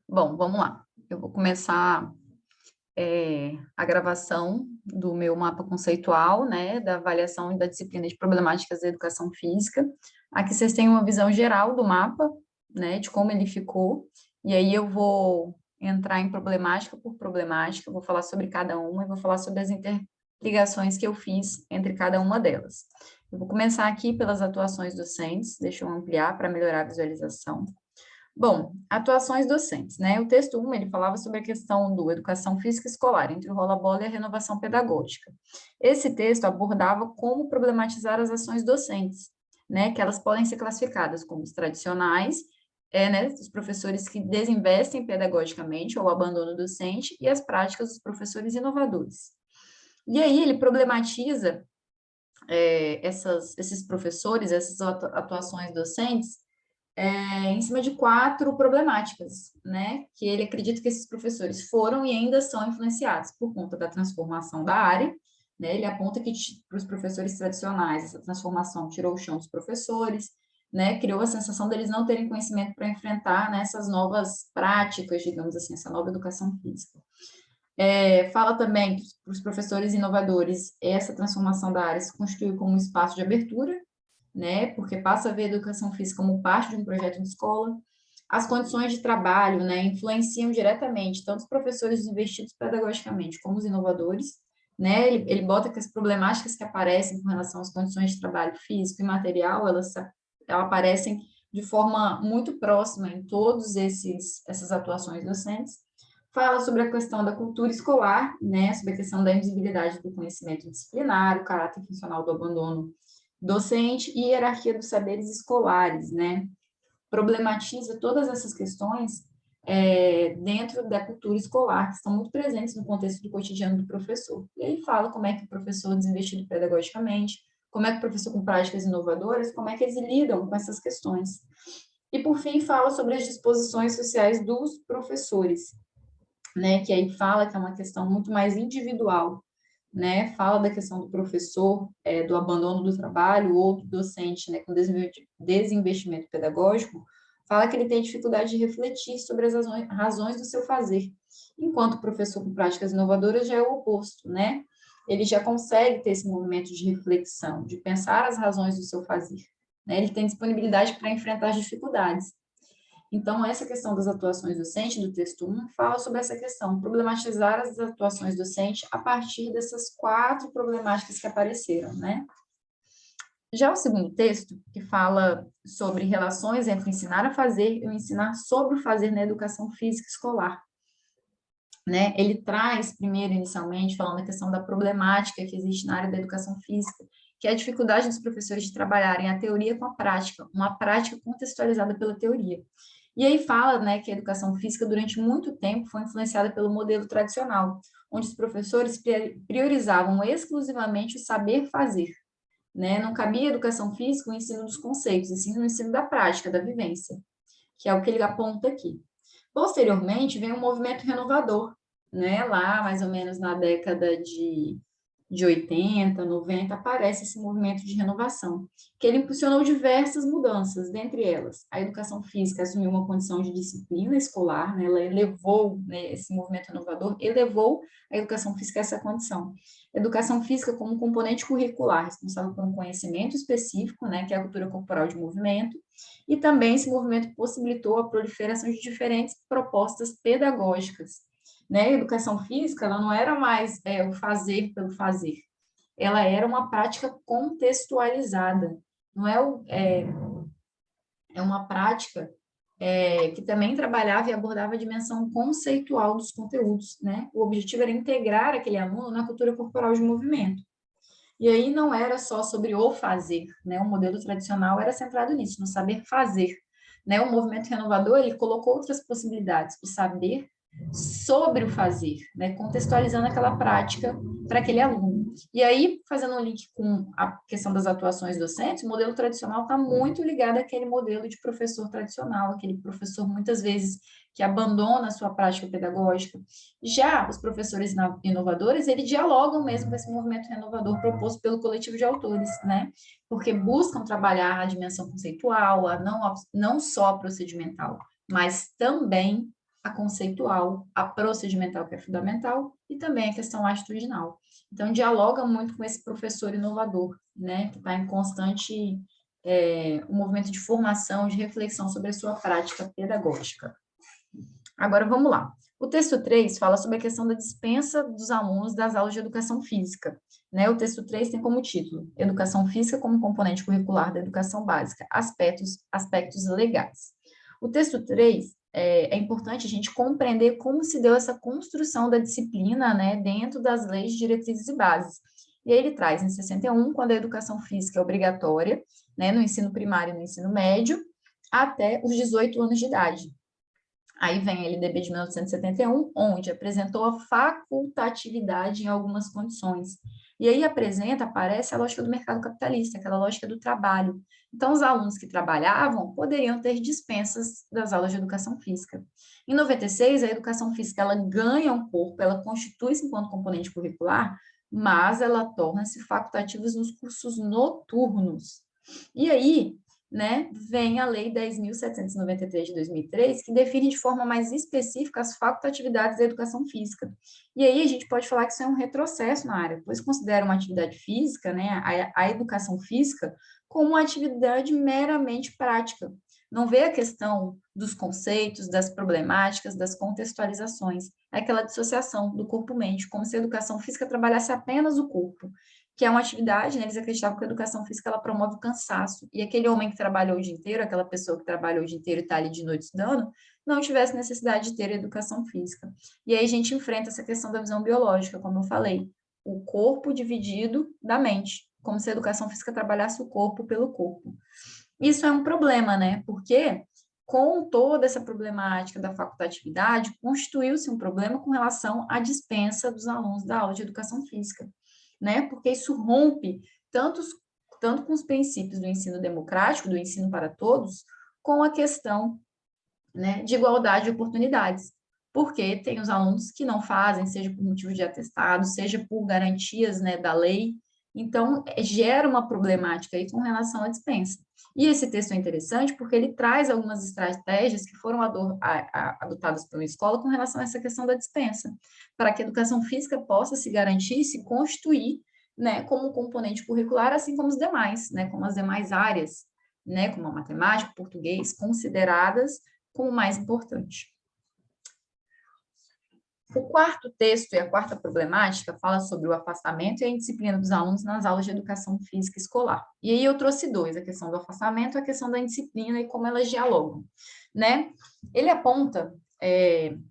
Bom, vamos lá. Eu vou começar a gravação do meu mapa conceitual, né, da avaliação da disciplina de problemáticas da educação física. Aqui vocês têm uma visão geral do mapa, né, de como ele ficou, e aí eu vou entrar em problemática por problemática, vou falar sobre cada uma e vou falar sobre as interligações que eu fiz entre cada uma delas. Eu vou começar aqui pelas atuações docentes, deixa eu ampliar para melhorar a visualização. Bom, atuações docentes, né? O texto 1, ele falava sobre a questão do educação física escolar, entre o rola-bola e a renovação pedagógica. Esse texto abordava como problematizar as ações docentes, né? Que elas podem ser classificadas como os tradicionais, né? Os professores que desinvestem pedagogicamente ou abandono docente, e as práticas dos professores inovadores. E aí ele problematiza esses professores, essas atuações docentes, em cima de 4 problemáticas, né? Que ele acredita que esses professores foram e ainda são influenciados por conta da transformação da área, né? Ele aponta que para os professores tradicionais essa transformação tirou o chão dos professores, né? Criou a sensação deles não terem conhecimento para enfrentar, né, essas novas práticas, digamos assim, essa nova educação física. Fala também que para os professores inovadores essa transformação da área se constitui como um espaço de abertura, né? Porque passa a ver a educação física como parte de um projeto de escola. As condições de trabalho, né, influenciam diretamente tanto os professores investidos pedagogicamente como os inovadores, né? Ele bota que as problemáticas que aparecem com relação às condições de trabalho físico e material, elas aparecem de forma muito próxima em todos essas atuações docentes. Fala sobre a questão da cultura escolar, né, sobre a questão da invisibilidade do conhecimento disciplinar, o caráter funcional do abandono docente e hierarquia dos saberes escolares, né? Problematiza todas essas questões dentro da cultura escolar, que estão muito presentes no contexto do cotidiano do professor. E aí fala como é que o professor desinvestido pedagogicamente, como é que o professor com práticas inovadoras, como é que eles lidam com essas questões. E, por fim, fala sobre as disposições sociais dos professores, né, que aí fala que é uma questão muito mais individual, né, fala da questão do professor, do abandono do trabalho, ou do docente, né, com desinvestimento pedagógico, fala que ele tem dificuldade de refletir sobre as razões do seu fazer, enquanto o professor com práticas inovadoras já é o oposto, né, ele já consegue ter esse movimento de reflexão, de pensar as razões do seu fazer, né, ele tem disponibilidade para enfrentar as dificuldades. Então, essa questão das atuações docentes, do texto 1, fala sobre essa questão, problematizar as atuações docentes a partir dessas 4 problemáticas que apareceram, né? Já o segundo texto, que fala sobre relações entre o ensinar a fazer e o ensinar sobre o fazer na educação física escolar, né? Ele traz, primeiro, inicialmente, falando da questão da problemática que existe na área da educação física, que é a dificuldade dos professores de trabalharem a teoria com a prática, uma prática contextualizada pela teoria. E aí fala, né, que a educação física, durante muito tempo, foi influenciada pelo modelo tradicional, onde os professores priorizavam exclusivamente o saber fazer, né? Não cabia educação física o ensino dos conceitos, e sim o ensino da prática, da vivência, que é o que ele aponta aqui. Posteriormente, vem um movimento renovador, né? Lá, mais ou menos na década de 80, 90, aparece esse movimento de renovação, que ele impulsionou diversas mudanças, dentre elas, a educação física assumiu uma condição de disciplina escolar, né? Ela elevou, né, esse movimento renovador, elevou a educação física a essa condição. Educação física como componente curricular, responsável por um conhecimento específico, né, que é a cultura corporal de movimento, e também esse movimento possibilitou a proliferação de diferentes propostas pedagógicas, né? A educação física, ela não era mais o fazer pelo fazer, ela era uma prática contextualizada, não é uma prática que também trabalhava e abordava a dimensão conceitual dos conteúdos, né? O objetivo era integrar aquele aluno na cultura corporal de movimento. E aí não era só sobre o fazer, né? O modelo tradicional era centrado nisso, no saber fazer, né? O movimento renovador, ele colocou outras possibilidades, o saber sobre o fazer, né? Contextualizando aquela prática para aquele aluno. E aí, fazendo um link com a questão das atuações docentes, o modelo tradicional está muito ligado àquele modelo de professor tradicional, aquele professor, muitas vezes, que abandona a sua prática pedagógica. Já os professores inovadores, eles dialogam mesmo com esse movimento renovador proposto pelo coletivo de autores, né? Porque buscam trabalhar a dimensão conceitual, a não só procedimental, mas também a conceitual, a procedimental, que é fundamental, e também a questão atitudinal. Então, dialoga muito com esse professor inovador, né, que está em constante um movimento de formação, de reflexão sobre a sua prática pedagógica. Agora, vamos lá. O texto 3 fala sobre a questão da dispensa dos alunos das aulas de educação física. Né? O texto 3 tem como título Educação Física como componente curricular da educação básica, aspectos legais. O texto 3 é importante a gente compreender como se deu essa construção da disciplina, né, dentro das leis, diretrizes e bases. E aí ele traz em 61, quando a educação física é obrigatória, né, no ensino primário e no ensino médio, até os 18 anos de idade. Aí vem a LDB de 1971, onde apresentou a facultatividade em algumas condições. E aí aparece a lógica do mercado capitalista, aquela lógica do trabalho. Então, os alunos que trabalhavam poderiam ter dispensas das aulas de educação física. Em 96, a educação física ela ganha um corpo, ela constitui-se enquanto componente curricular, mas ela torna-se facultativa nos cursos noturnos. E aí, né, vem a Lei 10.793 de 2003, que define de forma mais específica as facultatividades da educação física. E aí a gente pode falar que isso é um retrocesso na área, pois considera uma atividade física, né, a educação física, como uma atividade meramente prática. Não vê a questão dos conceitos, das problemáticas, das contextualizações. É aquela dissociação do corpo-mente, como se a educação física trabalhasse apenas o corpo, que é uma atividade, né, eles acreditavam que a educação física ela promove o cansaço, e aquele homem que trabalhou o dia inteiro, aquela pessoa que trabalhou o dia inteiro e está ali de noite estudando, não tivesse necessidade de ter educação física. E aí a gente enfrenta essa questão da visão biológica, como eu falei, o corpo dividido da mente, como se a educação física trabalhasse o corpo pelo corpo. Isso é um problema, né, porque com toda essa problemática da facultatividade, constituiu-se um problema com relação à dispensa dos alunos da aula de educação física, né? Porque isso rompe tanto com os princípios do ensino democrático, do ensino para todos, com a questão, né, de igualdade de oportunidades. Porque tem os alunos que não fazem, seja por motivo de atestado, seja por garantias, né, da lei. Então, gera uma problemática aí com relação à dispensa. E esse texto é interessante porque ele traz algumas estratégias que foram adotadas pela escola com relação a essa questão da dispensa, para que a educação física possa se garantir e se constituir, né, como um componente curricular, assim como os demais, né, como as demais áreas, né, como a matemática, português, consideradas como mais importante. O quarto texto e a quarta problemática fala sobre o afastamento e a indisciplina dos alunos nas aulas de educação física escolar. E aí eu trouxe dois, a questão do afastamento e a questão da indisciplina e como elas dialogam, né? Ele aponta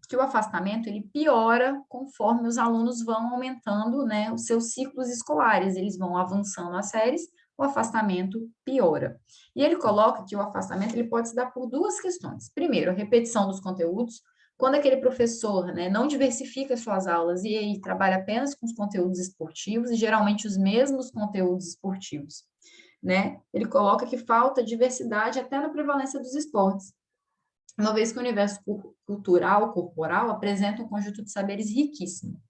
que o afastamento ele piora conforme os alunos vão aumentando, né, os seus ciclos escolares, eles vão avançando as séries, o afastamento piora. E ele coloca que o afastamento ele pode se dar por duas questões. Primeiro, a repetição dos conteúdos, quando aquele professor, né, não diversifica suas aulas e aí trabalha apenas com os conteúdos esportivos e geralmente os mesmos conteúdos esportivos, né? Ele coloca que falta diversidade até na prevalência dos esportes, uma vez que o universo cultural, corporal, apresenta um conjunto de saberes riquíssimo.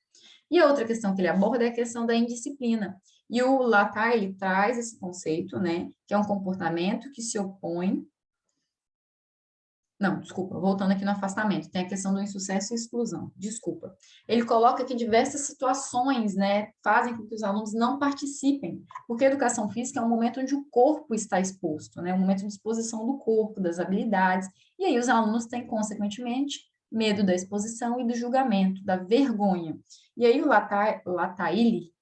E a outra questão que ele aborda é a questão da indisciplina. E o Latar, ele traz esse conceito, né, que é um comportamento que se opõe. Não, desculpa, voltando aqui no afastamento, tem a questão do insucesso e exclusão, desculpa. Ele coloca que diversas situações, né, fazem com que os alunos não participem, porque a educação física é um momento onde o corpo está exposto, né, um momento de exposição do corpo, das habilidades, e aí os alunos têm, consequentemente, medo da exposição e do julgamento, da vergonha. E aí o Lataille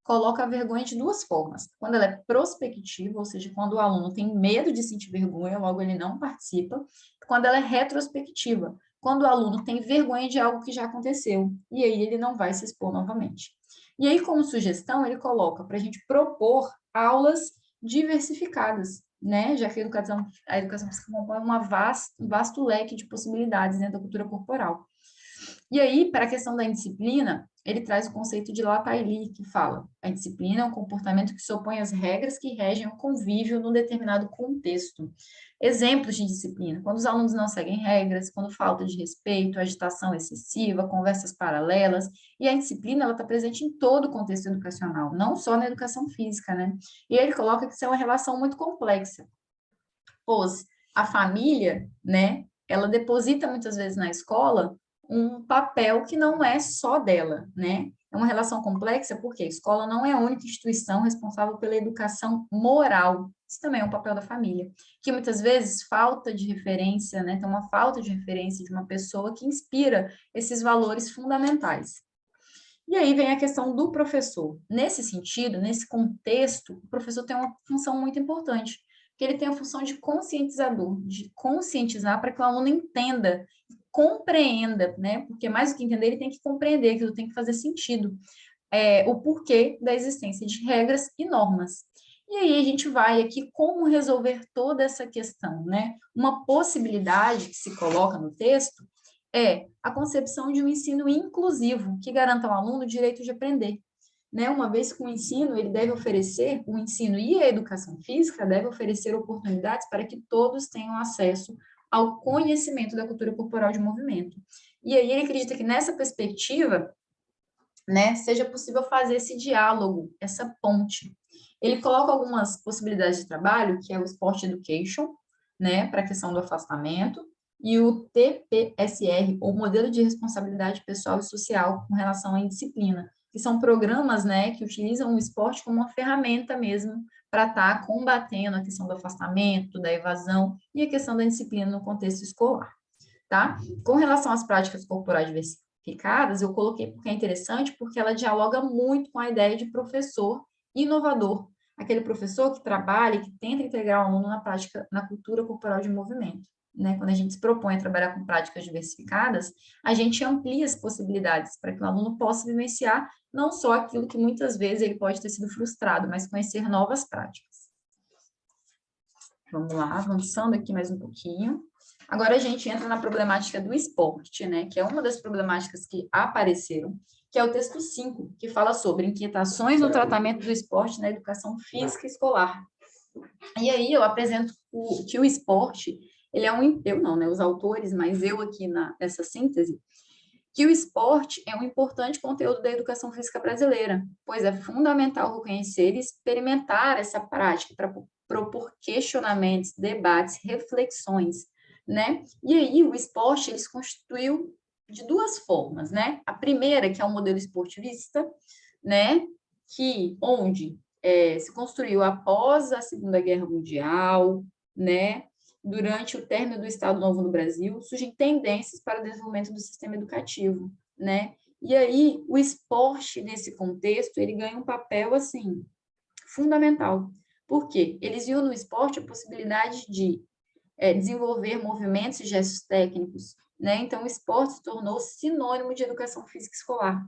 coloca a vergonha de duas formas. Quando ela é prospectiva, ou seja, quando o aluno tem medo de sentir vergonha, logo ele não participa. Quando ela é retrospectiva, quando o aluno tem vergonha de algo que já aconteceu, e aí ele não vai se expor novamente. E aí, como sugestão, ele coloca para a gente propor aulas diversificadas, né? Já que a educação física compõe um vasto leque de possibilidades dentro da cultura corporal. E aí, para a questão da indisciplina, ele traz o conceito de Lataille, que fala: a disciplina é um comportamento que se opõe às regras que regem o convívio num determinado contexto. Exemplos de disciplina: quando os alunos não seguem regras, quando falta de respeito, agitação excessiva, conversas paralelas, e a indisciplina ela está presente em todo o contexto educacional, não só na educação física, né? E ele coloca que isso é uma relação muito complexa, pois a família, né, ela deposita muitas vezes na escola um papel que não é só dela, né? É uma relação complexa porque a escola não é a única instituição responsável pela educação moral. Isso também é um papel da família, que muitas vezes falta de referência, né? Tem uma falta de referência de uma pessoa que inspira esses valores fundamentais. E aí vem a questão do professor. Nesse sentido, nesse contexto, o professor tem uma função muito importante, que ele tem a função de conscientizador, de conscientizar para que o aluno entenda, compreenda, né? Porque mais do que entender, ele tem que compreender, aquilo tem que fazer sentido, o porquê da existência de regras e normas. E aí a gente vai aqui como resolver toda essa questão, né? Uma possibilidade que se coloca no texto é a concepção de um ensino inclusivo, que garanta ao aluno o direito de aprender. Né? Uma vez que o ensino, ele deve oferecer, o ensino e a educação física devem oferecer oportunidades para que todos tenham acesso ao conhecimento da cultura corporal de movimento. E aí ele acredita que nessa perspectiva, né, seja possível fazer esse diálogo, essa ponte. Ele coloca algumas possibilidades de trabalho, que é o Sport Education, né, para a questão do afastamento, e o TPSR, ou Modelo de Responsabilidade Pessoal e Social com relação à indisciplina, que são programas, né, que utilizam o esporte como uma ferramenta mesmo para estar combatendo a questão do afastamento, da evasão e a questão da disciplina no contexto escolar, tá? Com relação às práticas corporais diversificadas, eu coloquei porque é interessante, porque ela dialoga muito com a ideia de professor inovador, aquele professor que trabalha, que tenta integrar o aluno na prática, na cultura corporal de movimento. Né? Quando a gente se propõe a trabalhar com práticas diversificadas, a gente amplia as possibilidades para que o aluno possa vivenciar não só aquilo que muitas vezes ele pode ter sido frustrado, mas conhecer novas práticas. Vamos lá, avançando aqui mais um pouquinho. Agora a gente entra na problemática do esporte, né? Que é uma das problemáticas que apareceram, que é o texto 5, que fala sobre inquietações no tratamento do esporte na educação física escolar. E aí eu apresento que o esporte, ele é eu não, né? Os autores, mas eu aqui nessa síntese, que o esporte é um importante conteúdo da educação física brasileira, pois é fundamental reconhecer e experimentar essa prática para propor questionamentos, debates, reflexões, né? E aí o esporte ele se constituiu de duas formas, né? A primeira, que é o modelo esportivista, né? Onde se construiu após a Segunda Guerra Mundial, né? Durante o término do Estado Novo no Brasil, surgem tendências para o desenvolvimento do sistema educativo, né? E aí, o esporte, nesse contexto, ele ganha um papel, assim, fundamental. Por quê? Eles viam no esporte a possibilidade de desenvolver movimentos e gestos técnicos, né? Então, o esporte se tornou sinônimo de educação física escolar.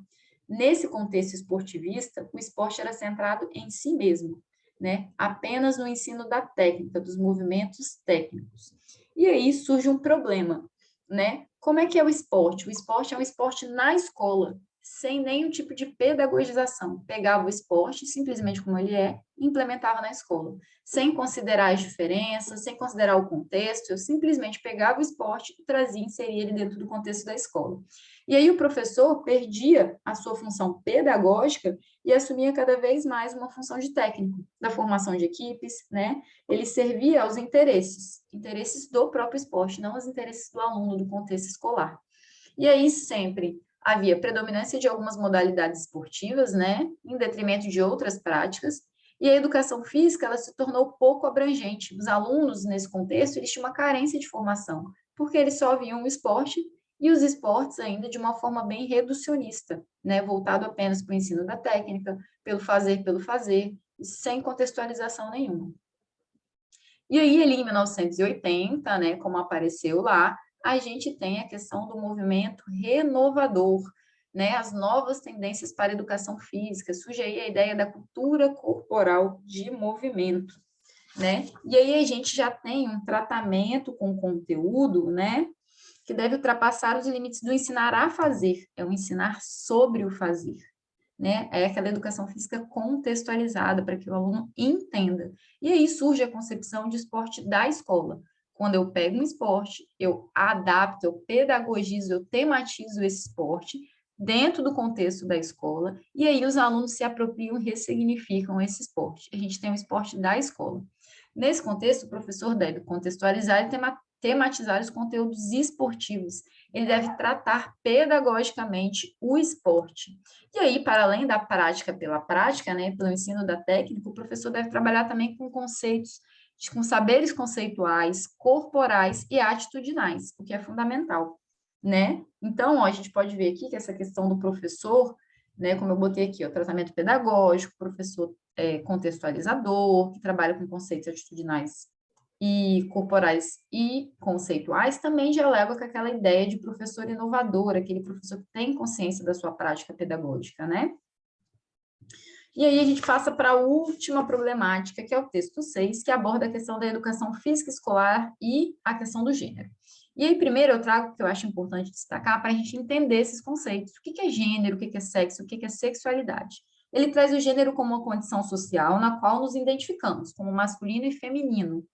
Nesse contexto esportivista, o esporte era centrado em si mesmo, né? Apenas no ensino da técnica, dos movimentos técnicos. E aí surge um problema, né? Como é que é o esporte? O esporte é um esporte na escola, sem nenhum tipo de pedagogização. Pegava o esporte, simplesmente como ele é, e implementava na escola, sem considerar as diferenças, sem considerar o contexto, eu simplesmente pegava o esporte e trazia, inseria ele dentro do contexto da escola. E aí o professor perdia a sua função pedagógica e assumia cada vez mais uma função de técnico, da formação de equipes, né? Ele servia aos interesses do próprio esporte, não aos interesses do aluno, do contexto escolar. E aí sempre havia predominância de algumas modalidades esportivas, né, em detrimento de outras práticas, e a educação física ela se tornou pouco abrangente. Os alunos, nesse contexto, eles tinham uma carência de formação, porque eles só viam o esporte e os esportes ainda de uma forma bem reducionista, né, voltado apenas para o ensino da técnica, pelo fazer, sem contextualização nenhuma. E aí, ali em 1980, né, como apareceu lá, a gente tem a questão do movimento renovador, né, as novas tendências para a educação física, surge aí a ideia da cultura corporal de movimento, né? E aí a gente já tem um tratamento com conteúdo, né, que deve ultrapassar os limites do ensinar a fazer, é o ensinar sobre o fazer, né? É aquela educação física contextualizada para que o aluno entenda. E aí surge a concepção de esporte da escola. Quando eu pego um esporte, eu adapto, eu pedagogizo, eu tematizo esse esporte dentro do contexto da escola, e aí os alunos se apropriam e ressignificam esse esporte. A gente tem o esporte da escola. Nesse contexto, o professor deve contextualizar e tematizar os conteúdos esportivos, ele deve tratar pedagogicamente o esporte. E aí, para além da prática pela prática, né, pelo ensino da técnica, o professor deve trabalhar também com conceitos, com saberes conceituais, corporais e atitudinais, o que é fundamental, né? Então, ó, a gente pode ver aqui que essa questão do professor, né, como eu botei aqui, o tratamento pedagógico, professor contextualizador, que trabalha com conceitos atitudinais e corporais e conceituais, também dialoga com aquela ideia de professor inovador, aquele professor que tem consciência da sua prática pedagógica, né? E aí a gente passa para a última problemática, que é o texto 6, que aborda a questão da educação física escolar e a questão do gênero. E aí, primeiro, eu trago o que eu acho importante destacar para a gente entender esses conceitos. O que é gênero, o que é sexo, o que é sexualidade? Ele traz o gênero como uma condição social na qual nos identificamos, como masculino e feminino.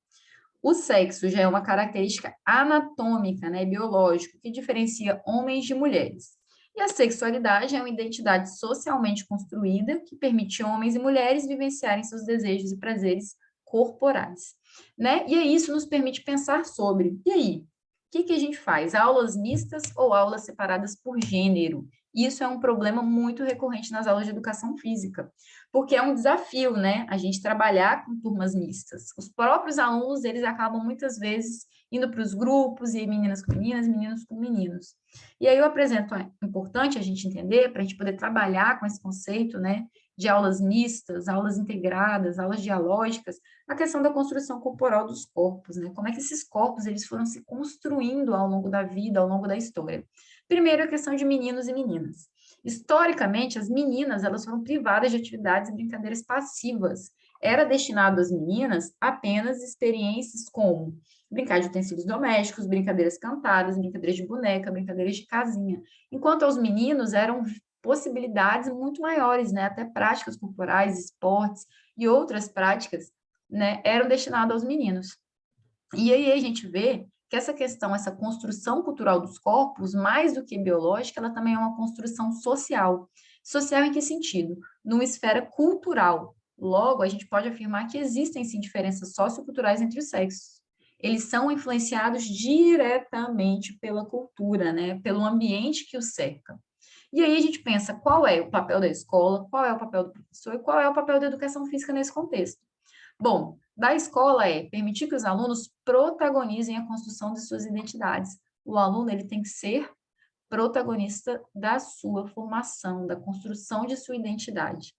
O sexo já é uma característica anatômica, né, biológica, que diferencia homens de mulheres. E a sexualidade é uma identidade socialmente construída que permite homens e mulheres vivenciarem seus desejos e prazeres corporais, né? E aí isso nos permite pensar sobre, e aí, o que a gente faz? Aulas mistas ou aulas separadas por gênero? Isso é um problema muito recorrente nas aulas de educação física, porque é um desafio, né, a gente trabalhar com turmas mistas. Os próprios alunos, eles acabam muitas vezes indo para os grupos, e meninas com meninas, meninos com meninos. E aí eu apresento, é importante a gente entender, para a gente poder trabalhar com esse conceito, né, de aulas mistas, aulas integradas, aulas dialógicas, a questão da construção corporal dos corpos, né, como é que esses corpos, eles foram se construindo ao longo da vida, ao longo da história. Primeiro, a questão de meninos e meninas. Historicamente, as meninas, elas foram privadas de atividades e brincadeiras passivas. Era destinado às meninas apenas experiências como brincar de utensílios domésticos, brincadeiras cantadas, brincadeiras de boneca, brincadeiras de casinha. Enquanto aos meninos eram possibilidades muito maiores, né? Até práticas corporais, esportes e outras práticas, né, eram destinadas aos meninos. E aí a gente vê que essa questão, essa construção cultural dos corpos, mais do que biológica, ela também é uma construção social. Social em que sentido? Numa esfera cultural. Logo, a gente pode afirmar que existem, sim, diferenças socioculturais entre os sexos. Eles são influenciados diretamente pela cultura, né? Pelo ambiente que os cerca. E aí a gente pensa qual é o papel da escola, qual é o papel do professor e qual é o papel da educação física nesse contexto. Bom, da escola é permitir que os alunos protagonizem a construção de suas identidades. O aluno, ele tem que ser protagonista da sua formação, da construção de sua identidade.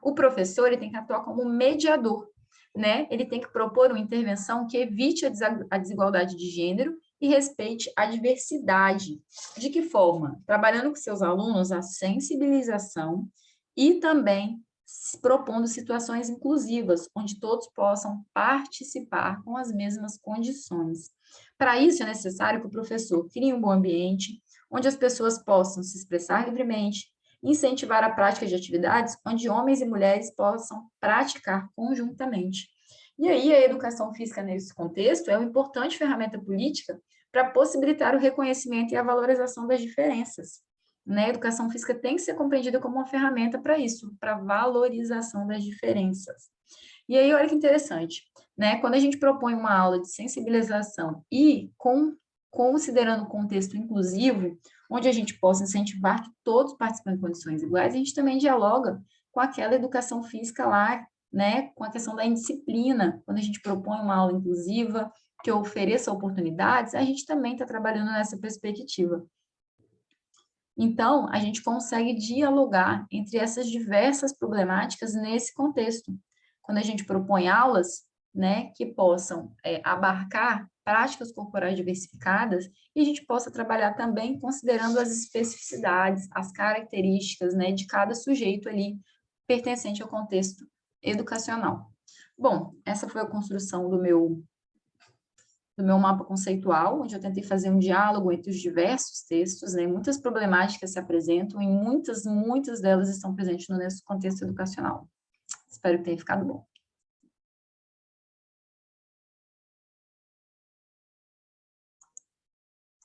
O professor, ele tem que atuar como mediador, né? Ele tem que propor uma intervenção que evite a desigualdade de gênero e respeite a diversidade. De que forma? Trabalhando com seus alunos a sensibilização e também propondo situações inclusivas, onde todos possam participar com as mesmas condições. Para isso, é necessário que o professor crie um bom ambiente, onde as pessoas possam se expressar livremente, incentivar a prática de atividades onde homens e mulheres possam praticar conjuntamente. E aí, a educação física nesse contexto é uma importante ferramenta política para possibilitar o reconhecimento e a valorização das diferenças. Né? A educação física tem que ser compreendida como uma ferramenta para isso, para valorização das diferenças. E aí, olha que interessante, né? Quando a gente propõe uma aula de sensibilização e considerando o contexto inclusivo, onde a gente possa incentivar que todos participem em condições iguais, a gente também dialoga com aquela educação física lá, né? Com a questão da indisciplina. Quando a gente propõe uma aula inclusiva, que ofereça oportunidades, a gente também está trabalhando nessa perspectiva. Então, a gente consegue dialogar entre essas diversas problemáticas nesse contexto. Quando a gente propõe aulas, né, que possam abarcar práticas corporais diversificadas, e a gente possa trabalhar também considerando as especificidades, as características, né, de cada sujeito ali pertencente ao contexto educacional. Bom, essa foi a construção do meu mapa conceitual, onde eu tentei fazer um diálogo entre os diversos textos, né? Muitas problemáticas se apresentam e muitas delas estão presentes no nosso contexto educacional. Espero que tenha ficado bom.